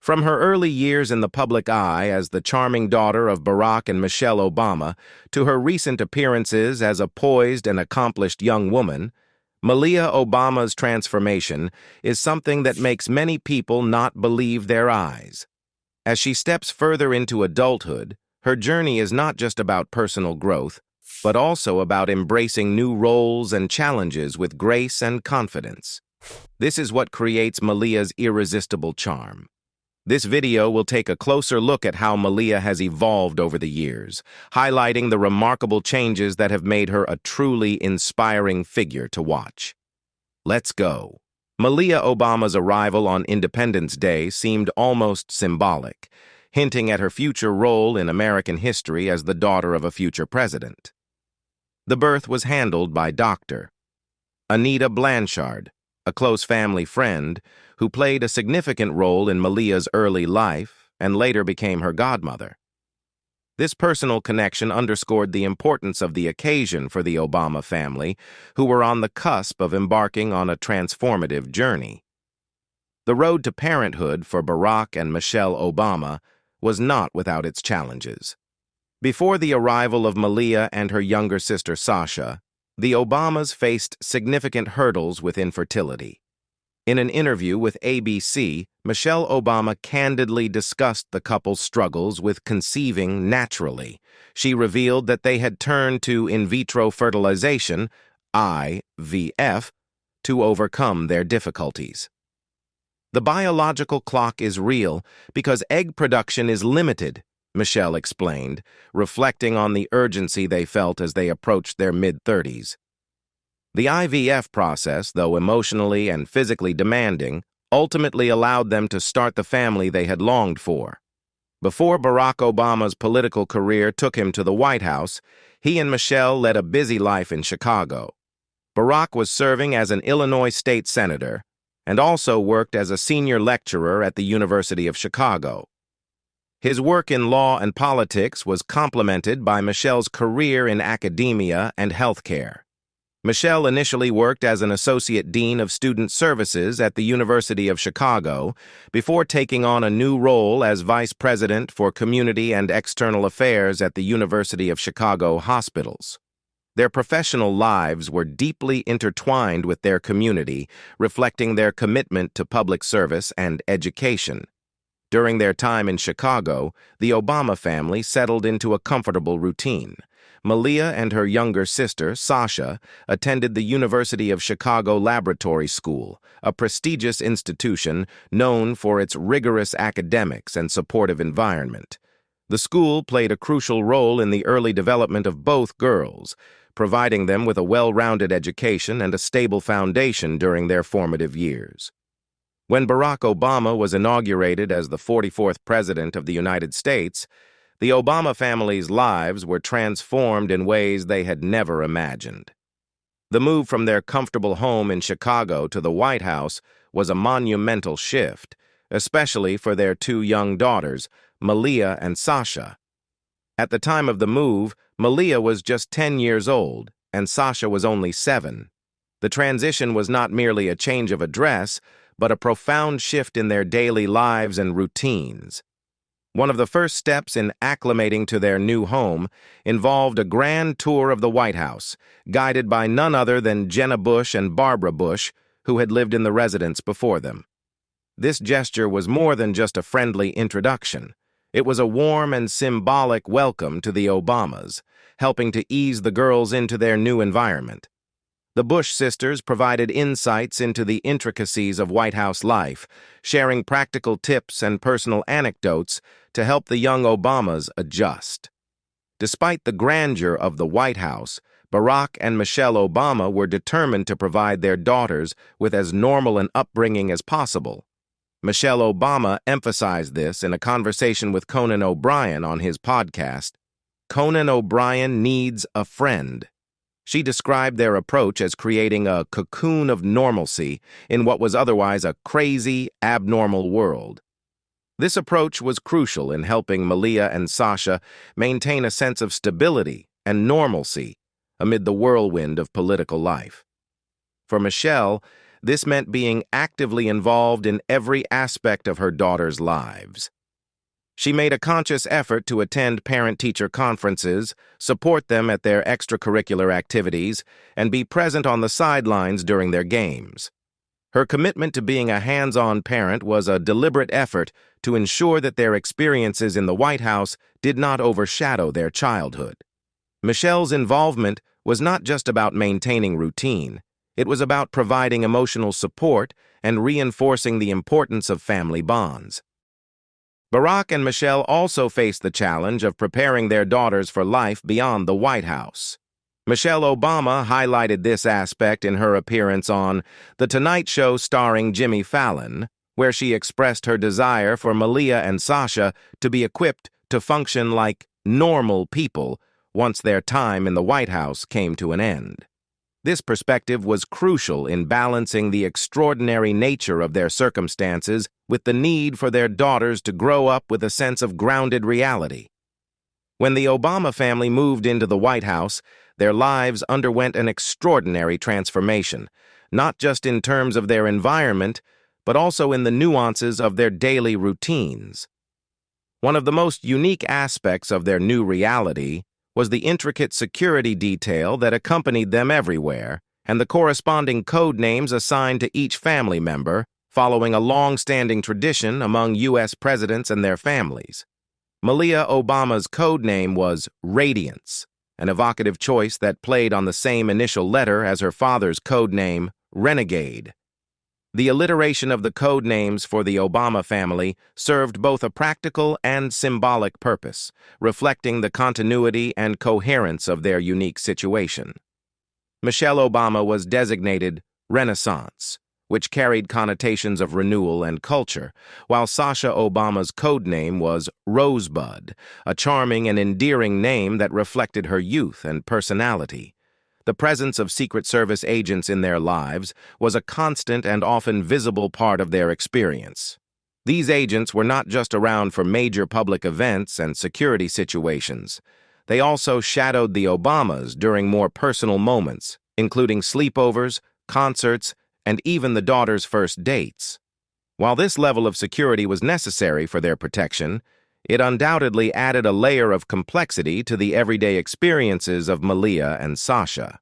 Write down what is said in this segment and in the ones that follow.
From her early years in the public eye as the charming daughter of Barack and Michelle Obama to her recent appearances as a poised and accomplished young woman, Malia Obama's transformation is something that makes many people not believe their eyes. As she steps further into adulthood, her journey is not just about personal growth, but also about embracing new roles and challenges with grace and confidence. This is what creates Malia's irresistible charm. This video will take a closer look at how Malia has evolved over the years, highlighting the remarkable changes that have made her a truly inspiring figure to watch. Let's go. Malia Obama's arrival on Independence Day seemed almost symbolic, hinting at her future role in American history as the daughter of a future president. The birth was handled by Dr. Anita Blanchard, a close family friend who played a significant role in Malia's early life and later became her godmother. This personal connection underscored the importance of the occasion for the Obama family, who were on the cusp of embarking on a transformative journey. The road to parenthood for Barack and Michelle Obama was not without its challenges. Before the arrival of Malia and her younger sister Sasha, the Obamas faced significant hurdles with infertility. In an interview with ABC, Michelle Obama candidly discussed the couple's struggles with conceiving naturally. She revealed that they had turned to in vitro fertilization, IVF, to overcome their difficulties. The biological clock is real because egg production is limited, Michelle explained, reflecting on the urgency they felt as they approached their mid-30s. The IVF process, though emotionally and physically demanding, ultimately allowed them to start the family they had longed for. Before Barack Obama's political career took him to the White House, he and Michelle led a busy life in Chicago. Barack was serving as an Illinois state senator and also worked as a senior lecturer at the University of Chicago. His work in law and politics was complemented by Michelle's career in academia and healthcare. Michelle initially worked as an associate dean of student services at the University of Chicago before taking on a new role as vice president for community and external affairs at the University of Chicago hospitals. Their professional lives were deeply intertwined with their community, reflecting their commitment to public service and education. During their time in Chicago, the Obama family settled into a comfortable routine. Malia and her younger sister, Sasha, attended the University of Chicago Laboratory School, a prestigious institution known for its rigorous academics and supportive environment. The school played a crucial role in the early development of both girls, providing them with a well-rounded education and a stable foundation during their formative years. When Barack Obama was inaugurated as the 44th President of the United States, the Obama family's lives were transformed in ways they had never imagined. The move from their comfortable home in Chicago to the White House was a monumental shift, especially for their two young daughters, Malia and Sasha. At the time of the move, Malia was just 10 years old, and Sasha was only 7. The transition was not merely a change of address, but a profound shift in their daily lives and routines. One of the first steps in acclimating to their new home involved a grand tour of the White House, guided by none other than Jenna Bush and Barbara Bush, who had lived in the residence before them. This gesture was more than just a friendly introduction. It was a warm and symbolic welcome to the Obamas, helping to ease the girls into their new environment. The Bush sisters provided insights into the intricacies of White House life, sharing practical tips and personal anecdotes to help the young Obamas adjust. Despite the grandeur of the White House, Barack and Michelle Obama were determined to provide their daughters with as normal an upbringing as possible. Michelle Obama emphasized this in a conversation with Conan O'Brien on his podcast, Conan O'Brien Needs a Friend. She described their approach as creating a cocoon of normalcy in what was otherwise a crazy, abnormal world. This approach was crucial in helping Malia and Sasha maintain a sense of stability and normalcy amid the whirlwind of political life. For Michelle, This meant being actively involved in every aspect of her daughters' lives. She made a conscious effort to attend parent-teacher conferences, support them at their extracurricular activities, and be present on the sidelines during their games. Her commitment to being a hands-on parent was a deliberate effort to ensure that their experiences in the White House did not overshadow their childhood. Michelle's involvement was not just about maintaining routine. It was about providing emotional support and reinforcing the importance of family bonds. Barack and Michelle also faced the challenge of preparing their daughters for life beyond the White House. Michelle Obama highlighted this aspect in her appearance on The Tonight Show starring Jimmy Fallon, where she expressed her desire for Malia and Sasha to be equipped to function like normal people once their time in the White House came to an end. This perspective was crucial in balancing the extraordinary nature of their circumstances with the need for their daughters to grow up with a sense of grounded reality. When the Obama family moved into the White House, their lives underwent an extraordinary transformation, not just in terms of their environment, but also in the nuances of their daily routines. One of the most unique aspects of their new reality was the intricate security detail that accompanied them everywhere, and the corresponding code names assigned to each family member, following a long-standing tradition among U.S. presidents and their families. Malia Obama's code name was Radiance, an evocative choice that played on the same initial letter as her father's code name, Renegade. The alliteration of the code names for the Obama family served both a practical and symbolic purpose, reflecting the continuity and coherence of their unique situation. Michelle Obama was designated Renaissance, which carried connotations of renewal and culture, while Sasha Obama's code name was Rosebud, a charming and endearing name that reflected her youth and personality. The presence of Secret Service agents in their lives was a constant and often visible part of their experience. These agents were not just around for major public events and security situations. They also shadowed the Obamas during more personal moments, including sleepovers, concerts, and even the daughters' first dates. While this level of security was necessary for their protection, it undoubtedly added a layer of complexity to the everyday experiences of Malia and Sasha.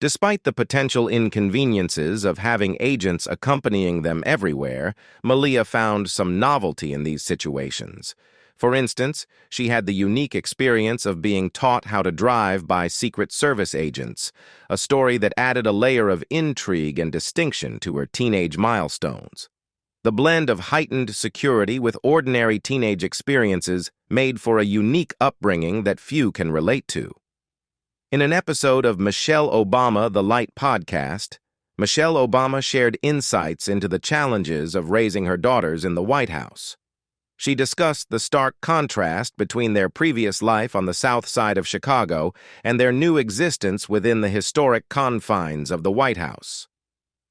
Despite the potential inconveniences of having agents accompanying them everywhere, Malia found some novelty in these situations. For instance, she had the unique experience of being taught how to drive by Secret Service agents, a story that added a layer of intrigue and distinction to her teenage milestones. The blend of heightened security with ordinary teenage experiences made for a unique upbringing that few can relate to. In an episode of Michelle Obama, The Light podcast, Michelle Obama shared insights into the challenges of raising her daughters in the White House. She discussed the stark contrast between their previous life on the South Side of Chicago and their new existence within the historic confines of the White House.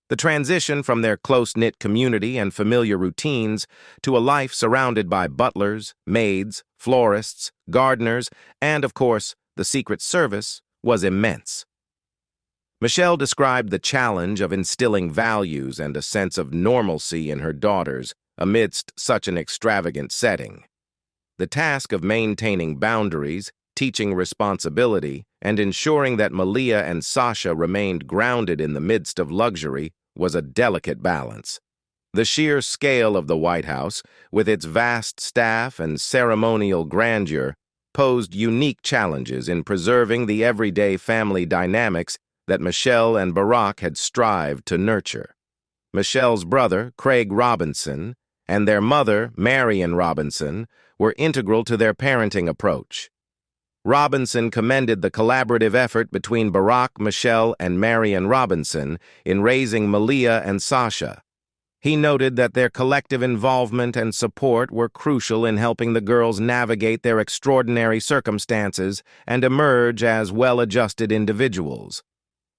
The transition from their close-knit community and familiar routines to a life surrounded by butlers, maids, florists, gardeners, and, of course, the Secret Service was immense. Michelle described the challenge of instilling values and a sense of normalcy in her daughters amidst such an extravagant setting. The task of maintaining boundaries, teaching responsibility, and ensuring that Malia and Sasha remained grounded in the midst of luxury was a delicate balance. The sheer scale of the White House, with its vast staff and ceremonial grandeur, posed unique challenges in preserving the everyday family dynamics that Michelle and Barack had strived to nurture. Michelle's brother, Craig Robinson, and their mother, Marion Robinson, were integral to their parenting approach. Robinson commended the collaborative effort between Barack, Michelle, and Marion Robinson in raising Malia and Sasha. He noted that their collective involvement and support were crucial in helping the girls navigate their extraordinary circumstances and emerge as well-adjusted individuals.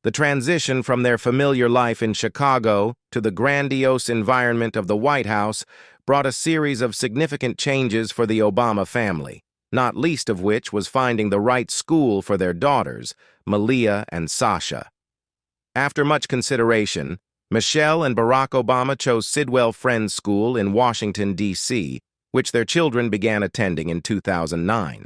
The transition from their familiar life in Chicago to the grandiose environment of the White House brought a series of significant changes for the Obama family, not least of which was finding the right school for their daughters, Malia and Sasha. After much consideration, Michelle and Barack Obama chose Sidwell Friends School in Washington, D.C., which their children began attending in 2009.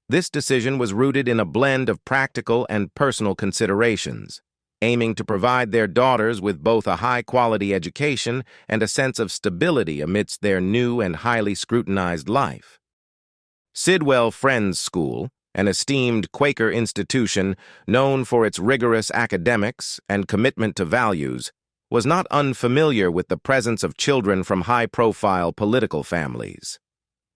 This decision was rooted in a blend of practical and personal considerations, aiming to provide their daughters with both a high-quality education and a sense of stability amidst their new and highly scrutinized life. Sidwell Friends School, an esteemed Quaker institution known for its rigorous academics and commitment to values, was not unfamiliar with the presence of children from high-profile political families.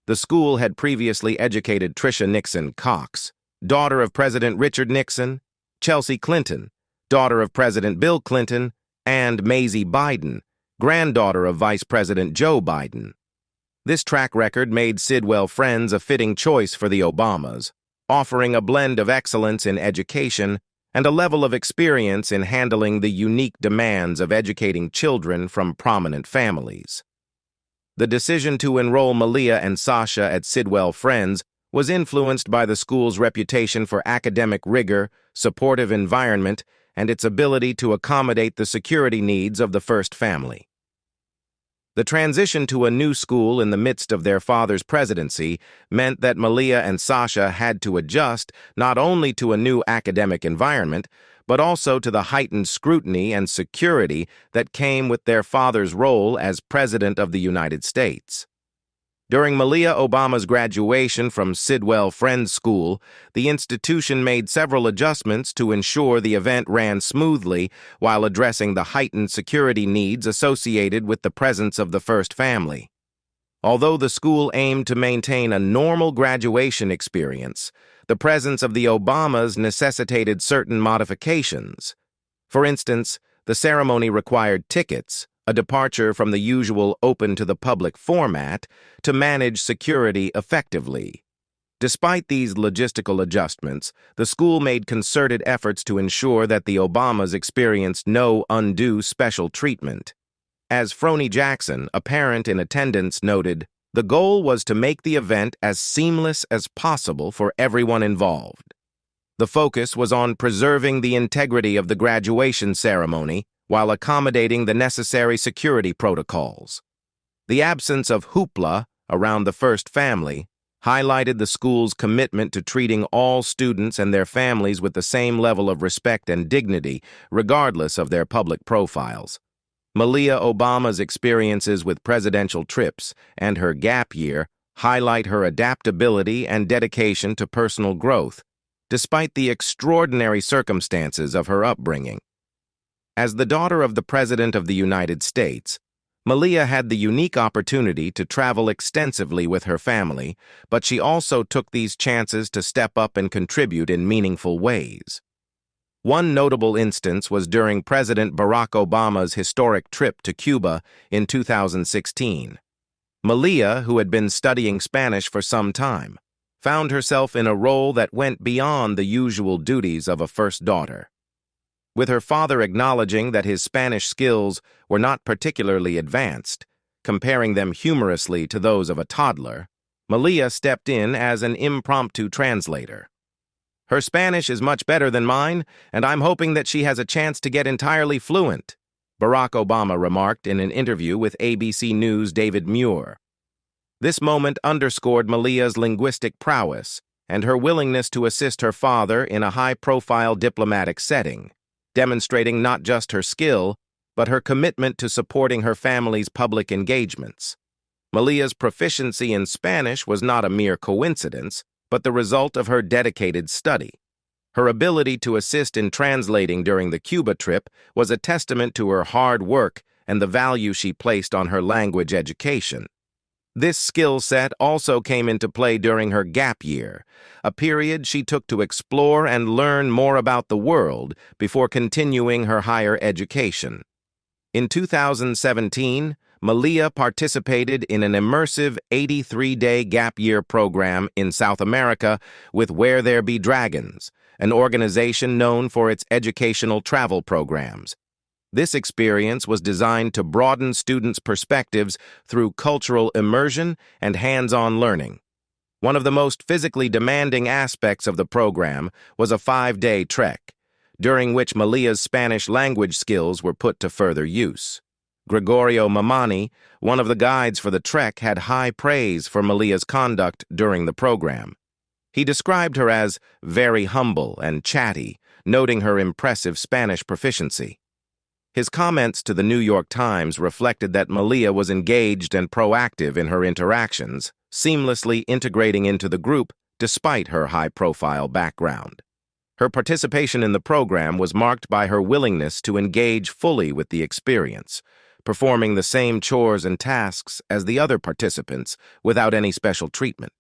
The school had previously educated Tricia Nixon Cox, daughter of President Richard Nixon, Chelsea Clinton, daughter of President Bill Clinton, and Maisie Biden, granddaughter of Vice President Joe Biden. This track record made Sidwell Friends a fitting choice for the Obamas, offering a blend of excellence in education and a level of experience in handling the unique demands of educating children from prominent families. The decision to enroll Malia and Sasha at Sidwell Friends was influenced by the school's reputation for academic rigor, supportive environment, and its ability to accommodate the security needs of the first family. The transition to a new school in the midst of their father's presidency meant that Malia and Sasha had to adjust not only to a new academic environment, but also to the heightened scrutiny and security that came with their father's role as President of the United States. During Malia Obama's graduation from Sidwell Friends School, the institution made several adjustments to ensure the event ran smoothly while addressing the heightened security needs associated with the presence of the first family. Although the school aimed to maintain a normal graduation experience, the presence of the Obamas necessitated certain modifications. For instance, the ceremony required tickets, a departure from the usual open-to-the-public format, to manage security effectively. Despite these logistical adjustments, the school made concerted efforts to ensure that the Obamas experienced no undue special treatment. As Froni Jackson, a parent in attendance, noted, the goal was to make the event as seamless as possible for everyone involved. The focus was on preserving the integrity of the graduation ceremony while accommodating the necessary security protocols. The absence of hoopla around the first family highlighted the school's commitment to treating all students and their families with the same level of respect and dignity, regardless of their public profiles. Malia Obama's experiences with presidential trips and her gap year highlight her adaptability and dedication to personal growth, despite the extraordinary circumstances of her upbringing. As the daughter of the President of the United States, Malia had the unique opportunity to travel extensively with her family, but she also took these chances to step up and contribute in meaningful ways. One notable instance was during President Barack Obama's historic trip to Cuba in 2016. Malia, who had been studying Spanish for some time, found herself in a role that went beyond the usual duties of a first daughter. With her father acknowledging that his Spanish skills were not particularly advanced, comparing them humorously to those of a toddler, Malia stepped in as an impromptu translator. Her Spanish is much better than mine, and I'm hoping that she has a chance to get entirely fluent, Barack Obama remarked in an interview with ABC News' David Muir. This moment underscored Malia's linguistic prowess and her willingness to assist her father in a high-profile diplomatic setting, demonstrating not just her skill, but her commitment to supporting her family's public engagements. Malia's proficiency in Spanish was not a mere coincidence, but the result of her dedicated study. Her ability to assist in translating during the Cuba trip was a testament to her hard work and the value she placed on her language education. This skill set also came into play during her gap year, a period she took to explore and learn more about the world before continuing her higher education. In 2017, Malia participated in an immersive 83-day gap year program in South America with Where There Be Dragons, an organization known for its educational travel programs. This experience was designed to broaden students' perspectives through cultural immersion and hands-on learning. One of the most physically demanding aspects of the program was a 5-day trek. during which Malia's Spanish language skills were put to further use. Gregorio Mamani, one of the guides for the trek, had high praise for Malia's conduct during the program. He described her as very humble and chatty, noting her impressive Spanish proficiency. His comments to the New York Times reflected that Malia was engaged and proactive in her interactions, seamlessly integrating into the group despite her high-profile background. Her participation in the program was marked by her willingness to engage fully with the experience, performing the same chores and tasks as the other participants without any special treatment.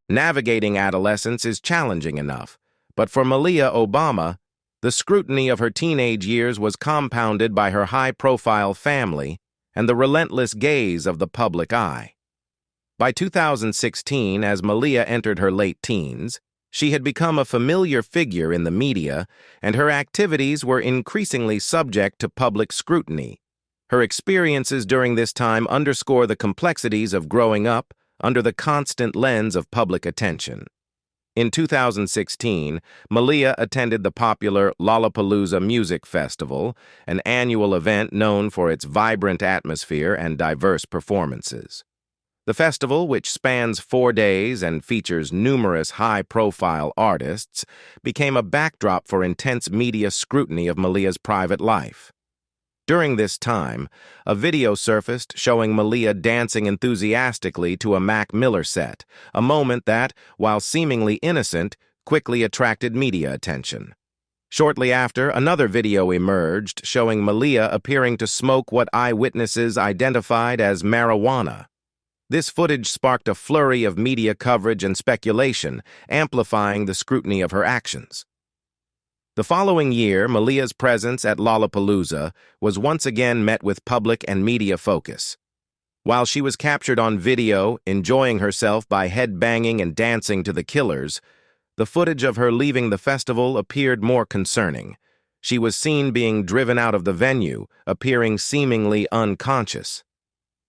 Navigating adolescence is challenging enough, but for Malia Obama, the scrutiny of her teenage years was compounded by her high-profile family and the relentless gaze of the public eye. By 2016, as Malia entered her late teens, she had become a familiar figure in the media, and her activities were increasingly subject to public scrutiny. Her experiences during this time underscore the complexities of growing up under the constant lens of public attention. In 2016, Malia attended the popular Lollapalooza Music Festival, an annual event known for its vibrant atmosphere and diverse performances. The festival, which spans 4 days and features numerous high-profile artists, became a backdrop for intense media scrutiny of Malia's private life. During this time, a video surfaced showing Malia dancing enthusiastically to a Mac Miller set, a moment that, while seemingly innocent, quickly attracted media attention. Shortly after, another video emerged showing Malia appearing to smoke what eyewitnesses identified as marijuana. This footage sparked a flurry of media coverage and speculation, amplifying the scrutiny of her actions. The following year, Malia's presence at Lollapalooza was once again met with public and media focus. While she was captured on video, enjoying herself by headbanging and dancing to the Killers, the footage of her leaving the festival appeared more concerning. She was seen being driven out of the venue, appearing seemingly unconscious.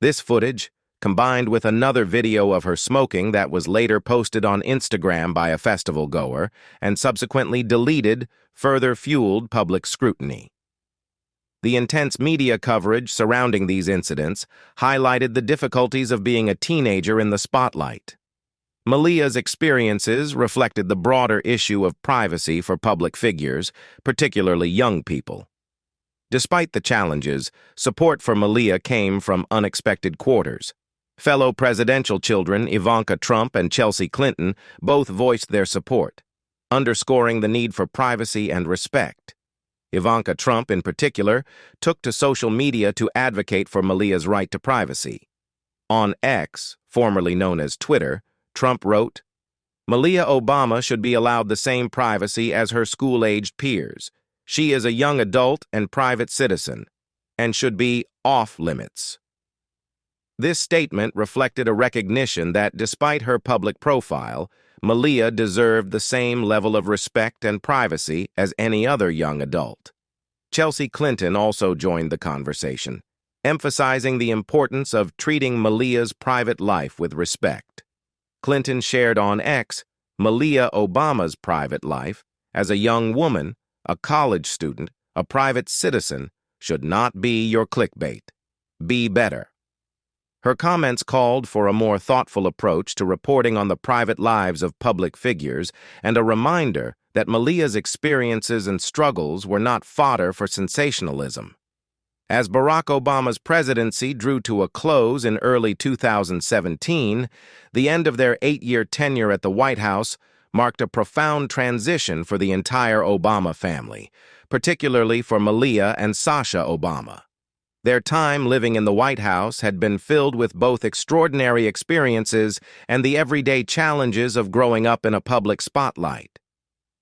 This footage, combined with another video of her smoking that was later posted on Instagram by a festival goer and subsequently deleted, further fueled public scrutiny. The intense media coverage surrounding these incidents highlighted the difficulties of being a teenager in the spotlight. Malia's experiences reflected the broader issue of privacy for public figures, particularly young people. Despite the challenges, support for Malia came from unexpected quarters. Fellow presidential children Ivanka Trump and Chelsea Clinton both voiced their support, underscoring the need for privacy and respect. Ivanka Trump, in particular, took to social media to advocate for Malia's right to privacy. On X, formerly known as Twitter, Trump wrote, "Malia Obama should be allowed the same privacy as her school-aged peers. She is a young adult and private citizen, and should be off-limits." This statement reflected a recognition that, despite her public profile, Malia deserved the same level of respect and privacy as any other young adult. Chelsea Clinton also joined the conversation, emphasizing the importance of treating Malia's private life with respect. Clinton shared on X Malia Obama's private life as a young woman, a college student, a private citizen, should not be your clickbait. Be better. Her comments called for a more thoughtful approach to reporting on the private lives of public figures and a reminder that Malia's experiences and struggles were not fodder for sensationalism. As Barack Obama's presidency drew to a close in early 2017, the end of their 8-year tenure at the White House marked a profound transition for the entire Obama family, particularly for Malia and Sasha Obama. Their time living in the White House had been filled with both extraordinary experiences and the everyday challenges of growing up in a public spotlight.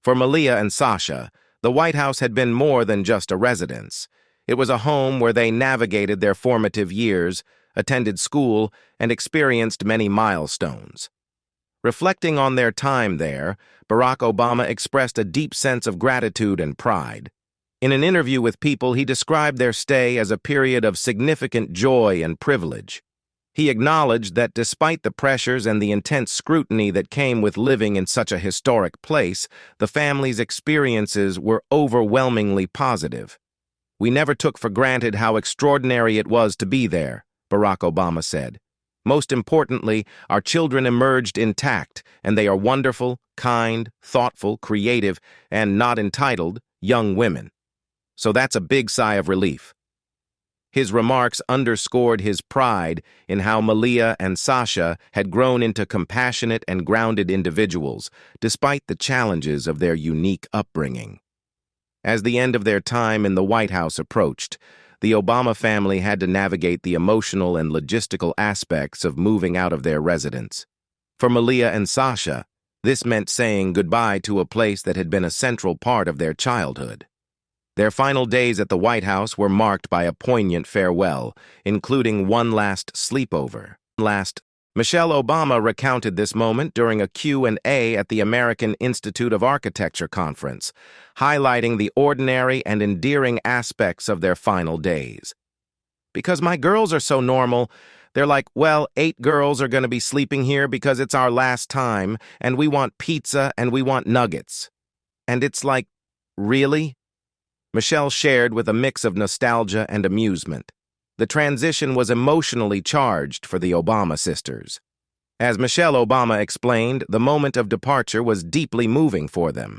For Malia and Sasha, the White House had been more than just a residence. It was a home where they navigated their formative years, attended school, and experienced many milestones. Reflecting on their time there, Barack Obama expressed a deep sense of gratitude and pride. In an interview with People, he described their stay as a period of significant joy and privilege. He acknowledged that despite the pressures and the intense scrutiny that came with living in such a historic place, the family's experiences were overwhelmingly positive. "We never took for granted how extraordinary it was to be there," Barack Obama said. "Most importantly, our children emerged intact, and they are wonderful, kind, thoughtful, creative, and not entitled young women. So that's a big sigh of relief." His remarks underscored his pride in how Malia and Sasha had grown into compassionate and grounded individuals, despite the challenges of their unique upbringing. As the end of their time in the White House approached, the Obama family had to navigate the emotional and logistical aspects of moving out of their residence. For Malia and Sasha, this meant saying goodbye to a place that had been a central part of their childhood. Their final days at the White House were marked by a poignant farewell, including one last sleepover. Michelle Obama recounted this moment during a Q&A at the American Institute of Architecture conference, highlighting the ordinary and endearing aspects of their final days. "Because my girls are so normal, they're like, well, 8 girls are going to be sleeping here because it's our last time, and we want pizza and we want nuggets." And it's like, really? Michelle shared with a mix of nostalgia and amusement. The transition was emotionally charged for the Obama sisters. As Michelle Obama explained, the moment of departure was deeply moving for them.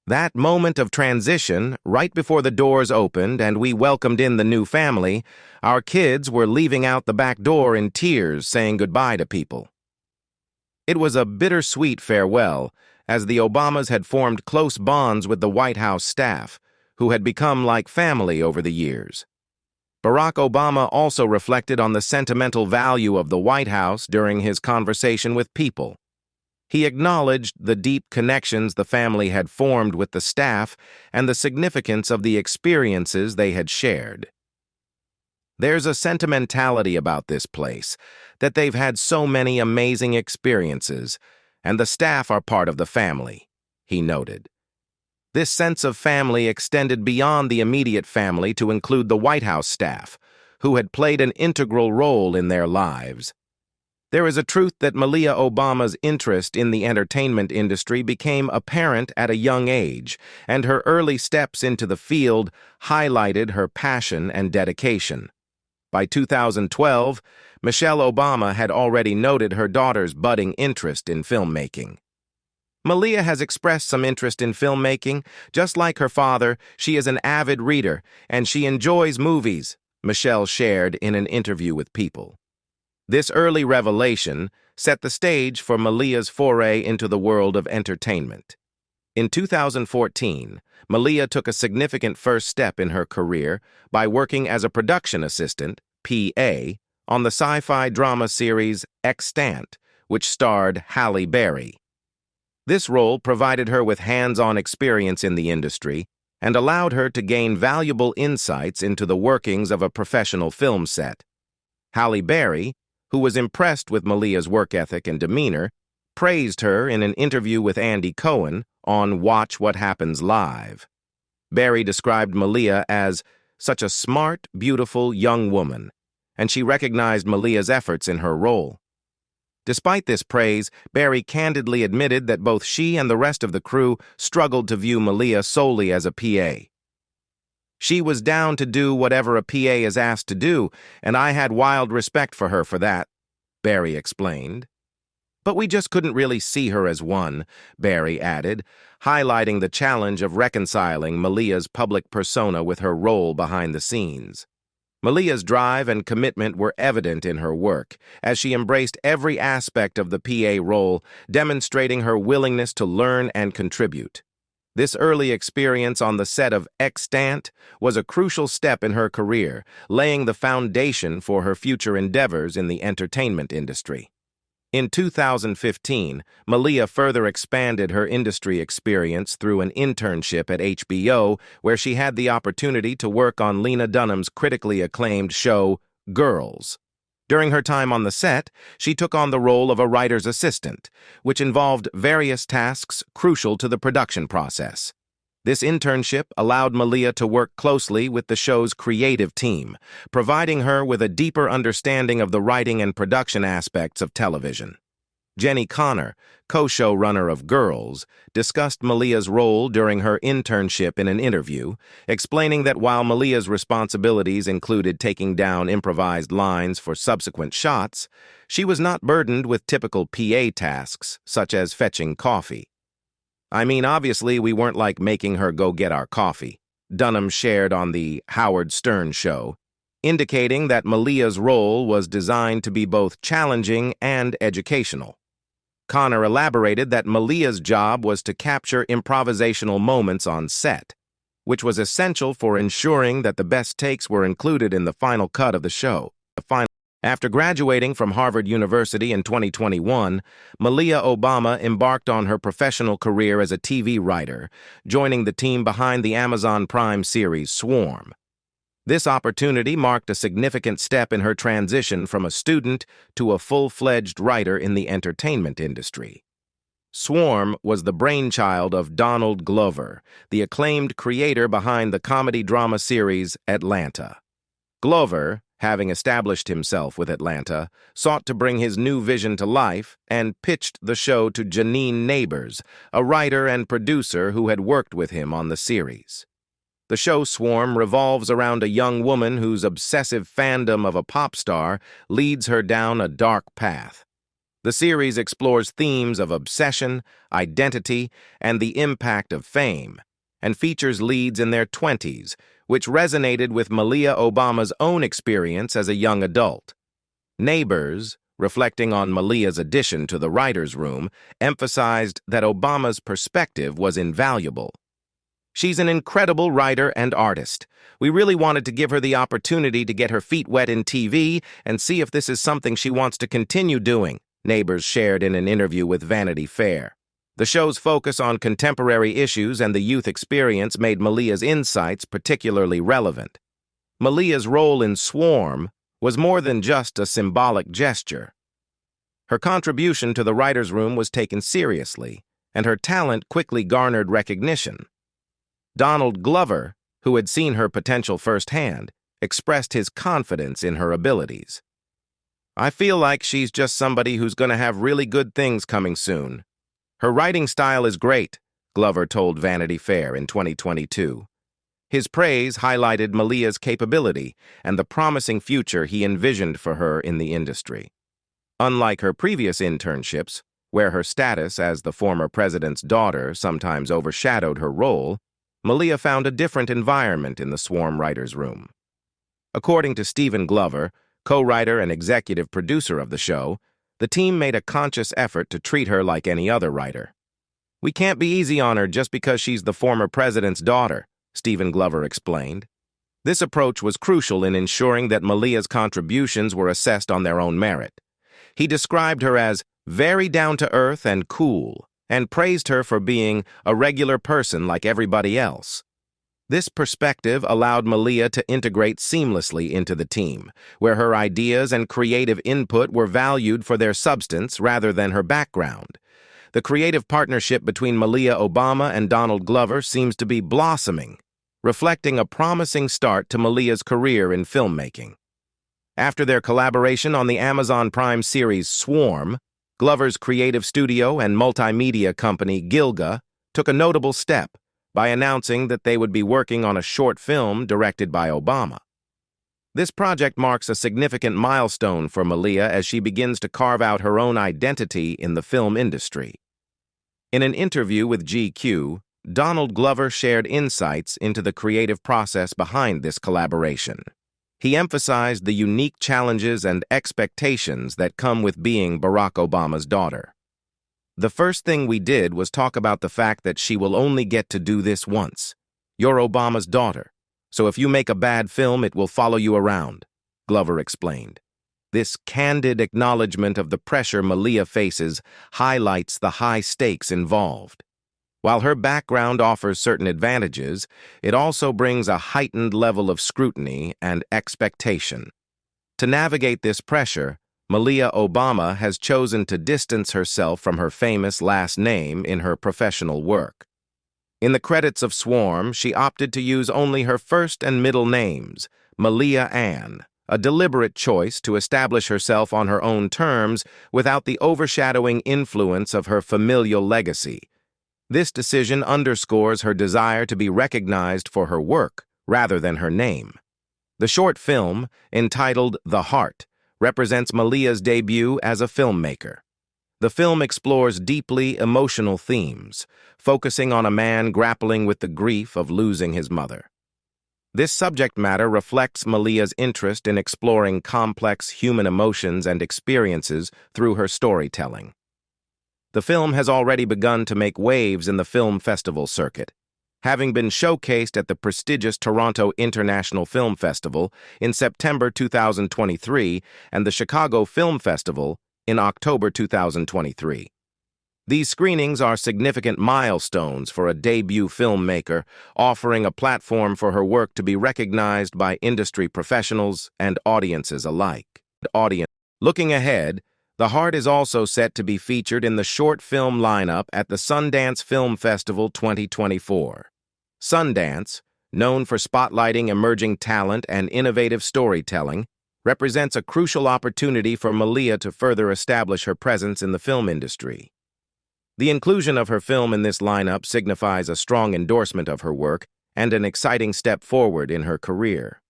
That moment of transition, right before the doors opened and we welcomed in the new family, our kids were leaving out the back door in tears, saying goodbye to people. It was a bittersweet farewell, as the Obamas had formed close bonds with the White House staff, who had become like family over the years. Barack Obama also reflected on the sentimental value of the White House during his conversation with People. He acknowledged the deep connections the family had formed with the staff and the significance of the experiences they had shared. "There's a sentimentality about this place, that they've had so many amazing experiences, and the staff are part of the family," he noted. This sense of family extended beyond the immediate family to include the White House staff, who had played an integral role in their lives. There is a truth that Malia Obama's interest in the entertainment industry became apparent at a young age, and her early steps into the field highlighted her passion and dedication. By 2012, Michelle Obama had already noted her daughter's budding interest in filmmaking. "Malia has expressed some interest in filmmaking. Just like her father, she is an avid reader, and she enjoys movies," Michelle shared in an interview with People. This early revelation set the stage for Malia's foray into the world of entertainment. In 2014, Malia took a significant first step in her career by working as a production assistant, PA, on the sci-fi drama series Extant, which starred Halle Berry. This role provided her with hands-on experience in the industry and allowed her to gain valuable insights into the workings of a professional film set. Halle Berry, who was impressed with Malia's work ethic and demeanor, praised her in an interview with Andy Cohen on Watch What Happens Live. Berry described Malia as such a smart, beautiful young woman, and she recognized Malia's efforts in her role. Despite this praise, Berry candidly admitted that both she and the rest of the crew struggled to view Malia solely as a PA. "She was down to do whatever a PA is asked to do, and I had wild respect for her for that," Berry explained. "But we just couldn't really see her as one," Berry added, highlighting the challenge of reconciling Malia's public persona with her role behind the scenes. Malia's drive and commitment were evident in her work, as she embraced every aspect of the PA role, demonstrating her willingness to learn and contribute. This early experience on the set of Extant was a crucial step in her career, laying the foundation for her future endeavors in the entertainment industry. In 2015, Malia further expanded her industry experience through an internship at HBO, where she had the opportunity to work on Lena Dunham's critically acclaimed show, Girls. During her time on the set, she took on the role of a writer's assistant, which involved various tasks crucial to the production process. This internship allowed Malia to work closely with the show's creative team, providing her with a deeper understanding of the writing and production aspects of television. Jenny Connor, co-showrunner of Girls, discussed Malia's role during her internship in an interview, explaining that while Malia's responsibilities included taking down improvised lines for subsequent shots, she was not burdened with typical PA tasks, such as fetching coffee. "I mean, obviously, we weren't like making her go get our coffee," Dunham shared on the Howard Stern show, indicating that Malia's role was designed to be both challenging and educational. Connor elaborated that Malia's job was to capture improvisational moments on set, which was essential for ensuring that the best takes were included in the final cut of the show. After graduating from Harvard University in 2021, Malia Obama embarked on her professional career as a TV writer, joining the team behind the Amazon Prime series Swarm. This opportunity marked a significant step in her transition from a student to a full-fledged writer in the entertainment industry. Swarm was the brainchild of Donald Glover, the acclaimed creator behind the comedy-drama series Atlanta. Glover, having established himself with Atlanta, sought to bring his new vision to life and pitched the show to Janine Neighbors, a writer and producer who had worked with him on the series. The show Swarm revolves around a young woman whose obsessive fandom of a pop star leads her down a dark path. The series explores themes of obsession, identity, and the impact of fame, and features leads in their 20s, which resonated with Malia Obama's own experience as a young adult. Neighbors, reflecting on Malia's addition to the writer's room, emphasized that Obama's perspective was invaluable. "She's an incredible writer and artist. We really wanted to give her the opportunity to get her feet wet in TV and see if this is something she wants to continue doing," Neighbors shared in an interview with Vanity Fair. The show's focus on contemporary issues and the youth experience made Malia's insights particularly relevant. Malia's role in Swarm was more than just a symbolic gesture. Her contribution to the writer's room was taken seriously, and her talent quickly garnered recognition. Donald Glover, who had seen her potential firsthand, expressed his confidence in her abilities. "I feel like she's just somebody who's going to have really good things coming soon. Her writing style is great," Glover told Vanity Fair in 2022. His praise highlighted Malia's capability and the promising future he envisioned for her in the industry. Unlike her previous internships, where her status as the former president's daughter sometimes overshadowed her role, Malia found a different environment in the Swarm writer's room. According to Stephen Glover, co-writer and executive producer of the show, the team made a conscious effort to treat her like any other writer. "We can't be easy on her just because she's the former president's daughter," Stephen Glover explained. This approach was crucial in ensuring that Malia's contributions were assessed on their own merit. He described her as very down-to-earth and cool, and praised her for being a regular person like everybody else. This perspective allowed Malia to integrate seamlessly into the team, where her ideas and creative input were valued for their substance rather than her background. The creative partnership between Malia Obama and Donald Glover seems to be blossoming, reflecting a promising start to Malia's career in filmmaking. After their collaboration on the Amazon Prime series Swarm, Glover's creative studio and multimedia company Gilga took a notable step by announcing that they would be working on a short film directed by Obama. This project marks a significant milestone for Malia as she begins to carve out her own identity in the film industry. In an interview with GQ, Donald Glover shared insights into the creative process behind this collaboration. He emphasized the unique challenges and expectations that come with being Barack Obama's daughter. "The first thing we did was talk about the fact that she will only get to do this once. You're Obama's daughter, so if you make a bad film, it will follow you around," Glover explained. This candid acknowledgement of the pressure Malia faces highlights the high stakes involved. While her background offers certain advantages, it also brings a heightened level of scrutiny and expectation. To navigate this pressure, Malia Obama has chosen to distance herself from her famous last name in her professional work. In the credits of Swarm, she opted to use only her first and middle names, Malia Ann, a deliberate choice to establish herself on her own terms without the overshadowing influence of her familial legacy. This decision underscores her desire to be recognized for her work rather than her name. The short film, entitled The Heart, represents Malia's debut as a filmmaker. The film explores deeply emotional themes, focusing on a man grappling with the grief of losing his mother. This subject matter reflects Malia's interest in exploring complex human emotions and experiences through her storytelling. The film has already begun to make waves in the film festival circuit, having been showcased at the prestigious Toronto International Film Festival in September 2023 and the Chicago Film Festival in October 2023. These screenings are significant milestones for a debut filmmaker, offering a platform for her work to be recognized by industry professionals and audiences alike. Looking ahead, The Heart is also set to be featured in the short film lineup at the Sundance Film Festival 2024. Sundance, known for spotlighting emerging talent and innovative storytelling, represents a crucial opportunity for Malia to further establish her presence in the film industry. The inclusion of her film in this lineup signifies a strong endorsement of her work and an exciting step forward in her career.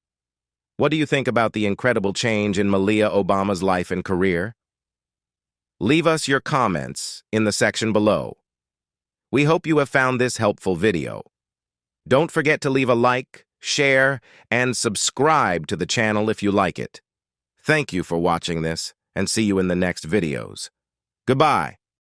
What do you think about the incredible change in Malia Obama's life and career? Leave us your comments in the section below. We hope you have found this helpful video. Don't forget to leave a like, share, and subscribe to the channel if you like it. Thank you for watching this, and see you in the next videos. Goodbye.